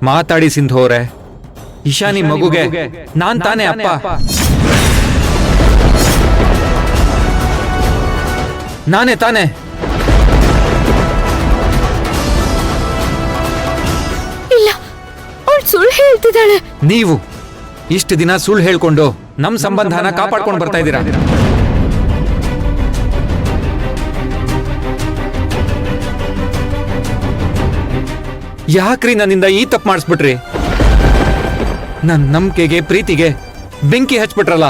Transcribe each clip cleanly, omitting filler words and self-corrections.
ಮಾತಾಡಿ ಸಿಂಧು ಅವರೇ, ಇಶಾನಿ ಮಗುಗೆ ನಾನ್ ತಾನೇ ಅಪ್ಪ. ನಾನೇ ತಾನೇ. ಇಲ್ಲ, ಅವಳು ಸುಳ್ಳು ಹೇಳ್ತಿದ್ದಾಳೆ. ನೀವು ಇಷ್ಟು ದಿನ ಸುಳ್ಳು ಹೇಳ್ಕೊಂಡು ನಮ್ ಸಂಬಂಧನ ಕಾಪಾಡ್ಕೊಂಡು ಬರ್ತಾ ಇದ್ದೀರಾ. ಯಾಕ್ರಿ ನನ್ನಿಂದ ಈ ತಪ್ಪು ಮಾಡಿಸ್ಬಿಟ್ರಿ? ನನ್ನ ನಂಬಿಕೆಗೆ ಪ್ರೀತಿಗೆ ಬೆಂಕಿ ಹಚ್ಬಿಟ್ರಲ್ಲ.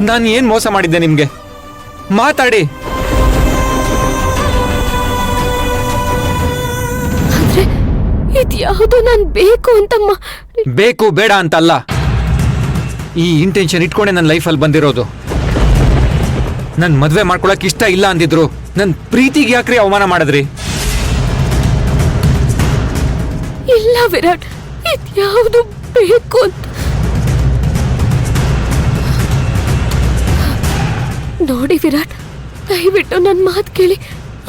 ನಾನು ಏನ್ ಮೋಸ ಮಾಡಿದ್ದೆ ನಿಮ್ಗೆ? ಮಾತಾಡಿ. ಆದ್ರೆ ಇದ್ಯಾವುದೋ ನಾನ್ ಬೇಕು ಅಂತ ಬೇಕು ಬೇಡ ಅಂತಲ್ಲ, ಈ ಇಂಟೆನ್ಷನ್ ಇಟ್ಕೊಂಡೆ ನನ್ನ ಲೈಫಲ್ಲಿ ಬಂದಿರೋದು. ನನ್ ಮದ್ವೆ ಮಾಡ್ಕೊಳಕ್ ಇಷ್ಟ ಇಲ್ಲ ಅಂದಿದ್ರು ನನ್ ಪ್ರೀತಿಗೆ ಯಾಕ್ರಿ ಅವಮಾನ ಮಾಡಿದ್ರಿ? ಇಲ್ಲ ವಿರಾಟ್, ಇದ್ಯಾವುದು ಬೇಕು ಅಂತ. ನೋಡಿ ವಿರಾಟ್, ದಯವಿಟ್ಟು ನನ್ನ ಮಾತು ಕೇಳಿ.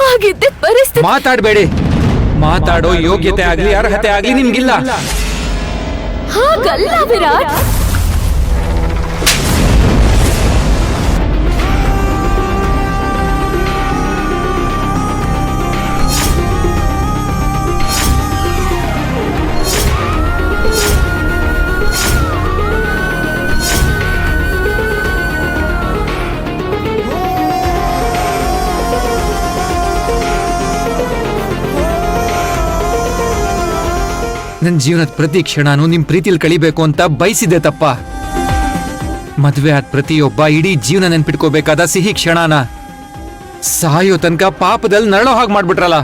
ಆಗಿದ್ದೆ ಪರಿಸ್ಥಿತಿ. ಮಾತಾಡಬೇಡಿ. ಮಾತಾಡೋ ಯೋಗ್ಯತೆ ಆಗ್ಲಿ ಅರ್ಹತೆ ಆಗ್ಲಿ ನಿಮ್ಗಿಲ್ಲ. ಹಾಗಲ್ಲ ವಿರಾಟ್. ನನ್ನ ಜೀವನದ ಪ್ರತಿ ಕ್ಷಣನೂ ನಿಮ್ ಪ್ರೀತಿಲಿ ಕಳಿಬೇಕು ಅಂತ ಬಯಸಿದೆ ತಪ್ಪ. ಮದ್ವೆ ಆದ ಪ್ರತಿಯೊಬ್ಬ ಇಡೀ ಜೀವನ ನೆನ್ಪಿಟ್ಕೋಬೇಕಾದ ಸಿಹಿ ಕ್ಷಣನ ಸಾಯೋ ತನಕ ಪಾಪದಲ್ಲಿ ನರಳೋ ಹಾಗೆ ಮಾಡ್ಬಿಟ್ರಲ್ಲ.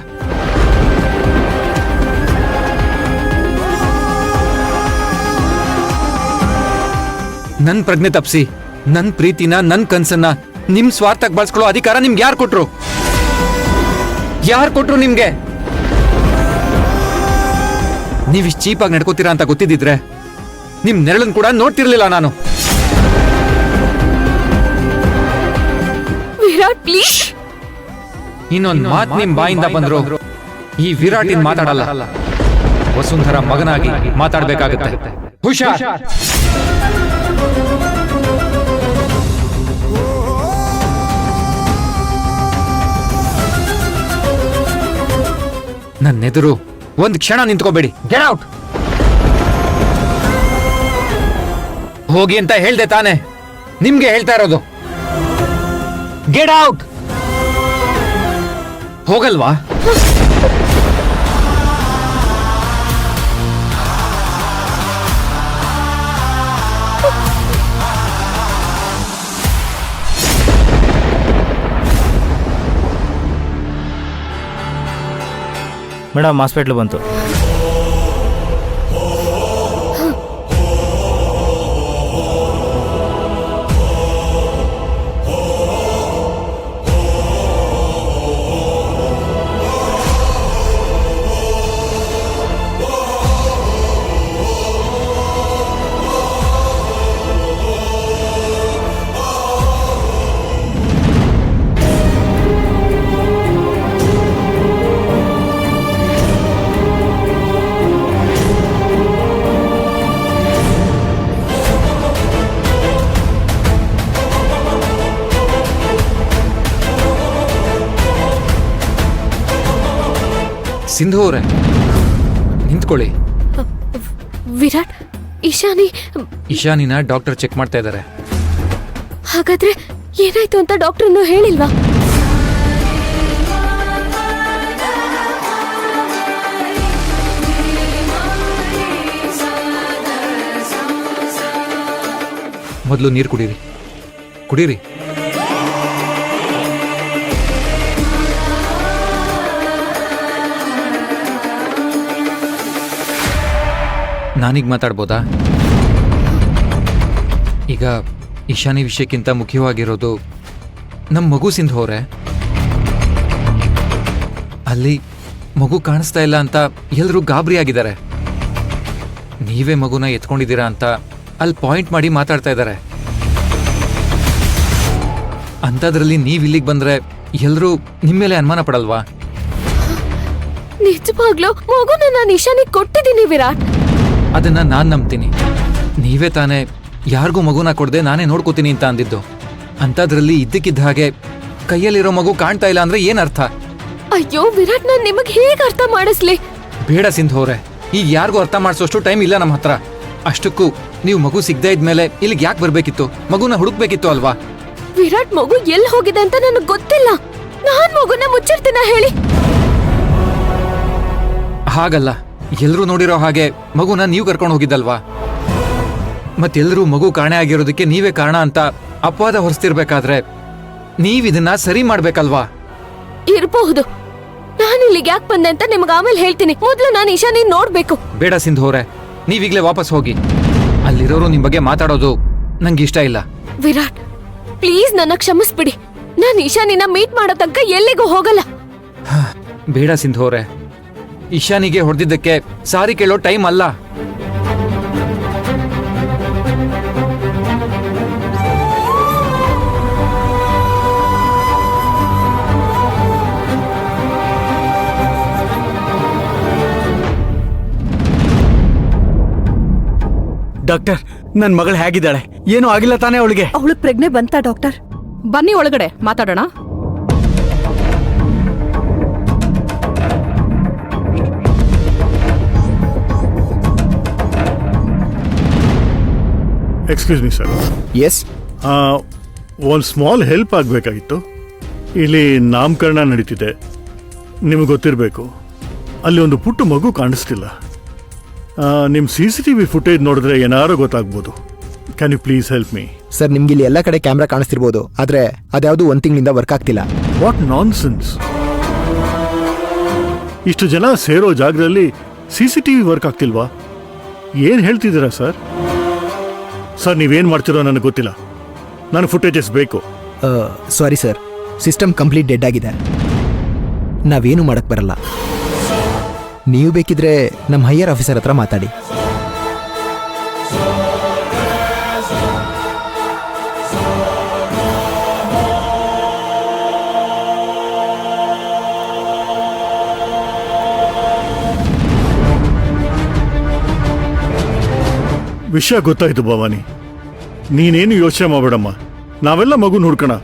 ನನ್ ಪ್ರಜ್ಞೆ ತಪ್ಸಿ ನನ್ ಪ್ರೀತಿನ ನನ್ ಕನ್ಸನ್ನ ನಿಮ್ ಸ್ವಾರ್ಥಕ್ಕೆ ಬಳಸ್ಕೊಳ್ಳೋ ಅಧಿಕಾರ ನಿಮ್ಗೆ ಯಾರು ಕೊಟ್ರು? ಯಾರು ಕೊಟ್ರು ನಿಮ್ಗೆ? ನೀವಿಷ್ಟು ಚೀಪಾಗಿ ನಡ್ಕೋತೀರಾ ಅಂತ ಗೊತ್ತಿದ್ದಿದ್ರೆ ನಿಮ್ ನೆರಳನ್ ಕೂಡ ನೋಡ್ತಿರ್ಲಿಲ್ಲ ನಾನು. ವಿರಾಟ್ ಪ್ಲೀಸ್. ಇನ್ನೊಂದ್ ಮಾತ್ ನಿಮ್ ಬಾಯಿಂದ ಬಂದ್ರು ಈ ವಿರಾಟ್ ಇನ್ ಮಾತಾಡಲ್ಲ. ವಸುಂಧರ ಮಗನಾಗಿ ಮಾತಾಡ್ಬೇಕಾಗತ್ತೆ. ಹುಷಾರ್. ನನ್ನೆದುರು ಒಂದ್ ಕ್ಷಣ ನಿಂತ್ಕೋಬೇಡಿ. Get out. ಹೋಗಿ ಅಂತ ಹೇಳ್ದೆ ತಾನೆ? ನಿಮ್ಗೆ ಹೇಳ್ತಾ ಇರೋದು. Get out. ಹೋಗಲ್ವಾ? ಮೇಡಮ್, ಹಾಸ್ಪಿಟ್ಲ್ ಬಂತು. ಸಿಂಧು ಅವರೇ, ನಿಂತ್ಕೊಳ್ಳಿ. ವಿರಾಟ್, ಇಶಾನಿನ ಡಾಕ್ಟರ್ ಚೆಕ್ ಮಾಡ್ತಾ ಇದ್ದಾರೆ. ಹಾಗಾದ್ರೆ ಏನಾಯ್ತು ಅಂತ ಡಾಕ್ಟರ್ ಇನ್ನೂ ಹೇಳಿಲ್ವಾ? ಮೊದಲು ನೀರು ಕುಡೀರಿ. ನಾನೀಗ ಮಾತಾಡ್ಬೋದಾ? ಈಗ ಇಶಾನಿ ವಿಷಯಕ್ಕಿಂತ ಮುಖ್ಯವಾಗಿರೋದು ನಮ್ಮ ಮಗು ಸಿಂಧು ಅವರೇ. ಅಲ್ಲಿ ಮಗು ಕಾಣಿಸ್ತಾ ಇಲ್ಲ ಅಂತ ಎಲ್ಲರೂ ಗಾಬರಿ ಆಗಿದ್ದಾರೆ. ನೀವೇ ಮಗುನ ಎತ್ಕೊಂಡಿದ್ದೀರಾ ಅಂತ ಅಲ್ಲಿ ಪಾಯಿಂಟ್ ಮಾಡಿ ಮಾತಾಡ್ತಾ ಇದ್ದಾರೆ. ಅಂಥದ್ರಲ್ಲಿ ನೀವು ಇಲ್ಲಿಗೆ ಬಂದರೆ ಎಲ್ಲರೂ ನಿಮ್ಮ ಮೇಲೆ ಅನುಮಾನ ಪಡಲ್ವಾ? ನಿಜವಾಗ್ಲೂ ಮಗುನ ನಾನು ಇಶಾನಿಗೆ ಕೊಟ್ಟಿದ್ದೀನಿ ವಿರಾಟ್. ಅದನ್ನ ನಾನ್ ನಂಬ್ತೀನಿ. ನೀವೇ ತಾನೇ ಯಾರಿಗೂ ಮಗುನ ಕೊಡದೆ ನಾನೇ ನೋಡ್ಕೋತೀನಿ ಅಂತ ಅಂದಿದ್ದು. ಅಂಥದ್ರಲ್ಲಿ ಇದ್ದಕ್ಕಿದ್ದ ಹಾಗೆ ಕೈಯಲ್ಲಿರೋ ಮಗು ಕಾಣ್ತಾ ಇಲ್ಲ ಅಂದ್ರೆ ಏನ್ ಅರ್ಥ? ಅಯ್ಯೋ ವಿರಾಟ್, ನಾನ್ ನಿಮಗ್ ಹೇಗ್ ಅರ್ಥ ಮಾಡಿಸ್ಲಿ? ಬೇಡ ಸಿಂಧು ಅವ್ರೆ, ಈಗ ಯಾರಿಗೂ ಅರ್ಥ ಮಾಡಿಸೋಷ್ಟು ಟೈಮ್ ಇಲ್ಲ ನಮ್ಮ ಹತ್ರ. ಅಷ್ಟಕ್ಕೂ ನೀವು ಮಗು ಸಿಗದೇ ಇದ್ಮೇಲೆ ಇಲ್ಲಿಗೆ ಯಾಕೆ ಬರ್ಬೇಕಿತ್ತು? ಮಗುನ ಹುಡುಕ್ಬೇಕಿತ್ತು ಅಲ್ವಾ? ವಿರಾಟ್, ಮಗು ಎಲ್ಲಿ ಹೋಗಿದೆ ಅಂತ ನನಗ್ ಗೊತ್ತಿಲ್ಲ. ನಾನ್ ಮಗುನ ಮುಚ್ಚಿರ್ತೀನ ಹೇಳಿ? ಹಾಗಲ್ಲ, ಎಲ್ರೂ ನೋಡಿರೋ ಹಾಗೆ ಮಗುನ ನೀವು ಕರ್ಕೊಂಡು ಹೋಗಿದ್ದಲ್ವಾ? ಮತ್ತೆಲ್ಲರೂ ಮಗು ಕಾಣೆ ಆಗಿರೋದಕ್ಕೆ ನೀವೇ ಕಾರಣ ಅಂತ ಅಪವಾದ ಹೊರಿಸ್ತಿರ್ಬೇಕಾದ್ರೆ ನೀವಿದನ್ನ ಸರಿ ಮಾಡ್ಬೇಕಲ್ವಾ? ಇರಬಹುದು. ನಾನು ಇಲ್ಲಿಗೆ ಯಾಕೆ ಬಂದೆ ಅಂತ ನಿಮ್ಗೆ ಆಮೇಲೆ ಹೇಳ್ತೀನಿ. ಮೊದ್ಲು ನಾನು ಇಶಾನಿ ನೋಡ್ಬೇಕು. ಬೇಡ ಸಿಂಧು ಅವರೇ, ನೀವೀಗ್ಲೇ ವಾಪಸ್ ಹೋಗಿ. ಅಲ್ಲಿರೋರು ನಿಮ್ ಬಗ್ಗೆ ಮಾತಾಡೋದು ನಂಗೆ ಇಷ್ಟ ಇಲ್ಲ. ವಿರಾಟ್, ಪ್ಲೀಸ್ ನನ್ನ ಕ್ಷಮಿಸ್ಬಿಡಿ. ನಾನು ಇಶಾನಿನ ಮೀಟ್ ಮಾಡೋ ತನಕ ಎಲ್ಲಿಗೂ ಹೋಗಲ್ಲ. ಬೇಡ ಸಿಂಧು ಅವರೇ, ಇಶಾನಿಗೆ ಹೊಡೆದಿದ್ದಕ್ಕೆ ಸಾರಿ ಕೇಳೋ ಟೈಮ್ ಅಲ್ಲ. ಡಾಕ್ಟರ್, ನನ್ ಮಗಳು ಹೇಗಿದ್ದಾಳೆ? ಏನೂ ಆಗಿಲ್ಲ ತಾನೇ ಅವಳಿಗೆ? ಅವಳು ಪ್ರಜ್ಞೆ ಬಂತ ಡಾಕ್ಟರ್? ಬನ್ನಿ ಒಳಗಡೆ ಮಾತಾಡೋಣ. Excuse me sir. ಎಸ್. ಒಂದು ಸ್ಮಾಲ್ ಹೆಲ್ಪ್ ಆಗಬೇಕಾಗಿತ್ತು. ಇಲ್ಲಿ ನಾಮಕರಣ ನಡೀತಿದೆ, ನಿಮಗೆ ಗೊತ್ತಿರಬೇಕು. ಅಲ್ಲಿ ಒಂದು ಪುಟ್ಟ ಮಗು ಕಾಣಿಸ್ತಿಲ್ಲ. ನಿಮ್ಮ CCTV ಫುಟೇಜ್ ನೋಡಿದ್ರೆ ಏನಾರು ಗೊತ್ತಾಗ್ಬೋದು. Can you please help me? Sir, ನಿಮ್ಗೆ ಇಲ್ಲಿ ಎಲ್ಲ ಕಡೆ ಕ್ಯಾಮ್ರಾ ಕಾಣಿಸ್ತಿರ್ಬೋದು, ಆದ್ರೆ ಅದ್ಯಾವುದು ಒಂದು ತಿಂಗಳಿಂದ ವರ್ಕ್ ಆಗ್ತಿಲ್ಲ. What nonsense! ಇಷ್ಟು ಜನ ಸೇರೋ ಜಾಗದಲ್ಲಿ CCTV ವರ್ಕ್ ಆಗ್ತಿಲ್ವಾ? ಏನು ಹೇಳ್ತಿದ್ದೀರಾ ಸರ್? ಸರ್, ನೀವೇನು ಮಾಡ್ತಿರೋ ನನಗೆ ಗೊತ್ತಿಲ್ಲ. ನನಗೆ ಫುಟೇಜಸ್ ಬೇಕು. Sorry sir, system complete dead ಆಗಿದೆ. ನಾವೇನು ಮಾಡಕ್ ಬರಲ್ಲ. ನೀವು ಬೇಕಿದ್ರೆ ನಮ್ಮ ಹೈಯರ್ ಆಫೀಸರ್ ಹತ್ರ ಮಾತಾಡಿ. ವಿಷಯ ಗೊತ್ತಾಯ್ತು ಭವಾನಿ, ನೀನೇನು ಯೋಚನೆ ಮಾಡಬೇಡಮ್ಮ. ನಾವೆಲ್ಲ ಮಗುನ ಹುಡ್ಕೋಣ.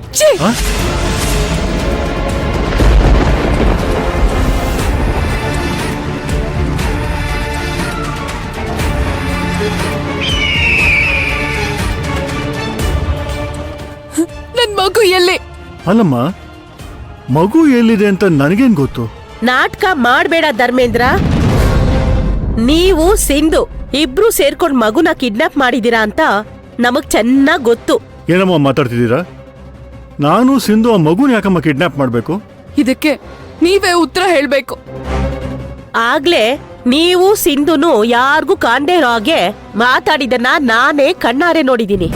ನನ್ ಮಗು ಎಲ್ಲಿ? ಅಲ್ಲಮ್ಮ, ಮಗು ಎಲ್ಲಿದೆ ಅಂತ ನನಗೇನ್ ಗೊತ್ತು? ನಾಟಕ ಮಾಡ್ಬೇಡ ಧರ್ಮೇಂದ್ರ. ನೀವು ಸಿಂಧು ಇಬ್ರು ಸೇರ್ಕೊಂಡ್ ಮಗುನ ಕಿಡ್ನಾಪ್ ಮಾಡಿದೀರಾ ಅಂತ ನಮಗ್ ಚೆನ್ನಾಗ್ ಗೊತ್ತು. ಏನಮ್ಮ ಮಾತಾಡ್ತಿದ್ದೀರಾ? ನಾನು ಸಿಂಧು ಆ ಮಗುನ ಯಾಕಮ್ಮ ಕಿಡ್ನಾಪ್ ಮಾಡಬೇಕು? ಇದಕ್ಕೆ ನೀವೇ ಉತ್ತರ ಹೇಳ್ಬೇಕು. ಆಗ್ಲೇ ನೀವು ಸಿಂಧುನು ಯಾರಿಗೂ ಕಾಣ್ದೇ ಇರೋ ಹಾಗೆ ಮಾತಾಡಿದನ್ನ ನಾನೇ ಕಣ್ಣಾರೆ ನೋಡಿದೀನಿ.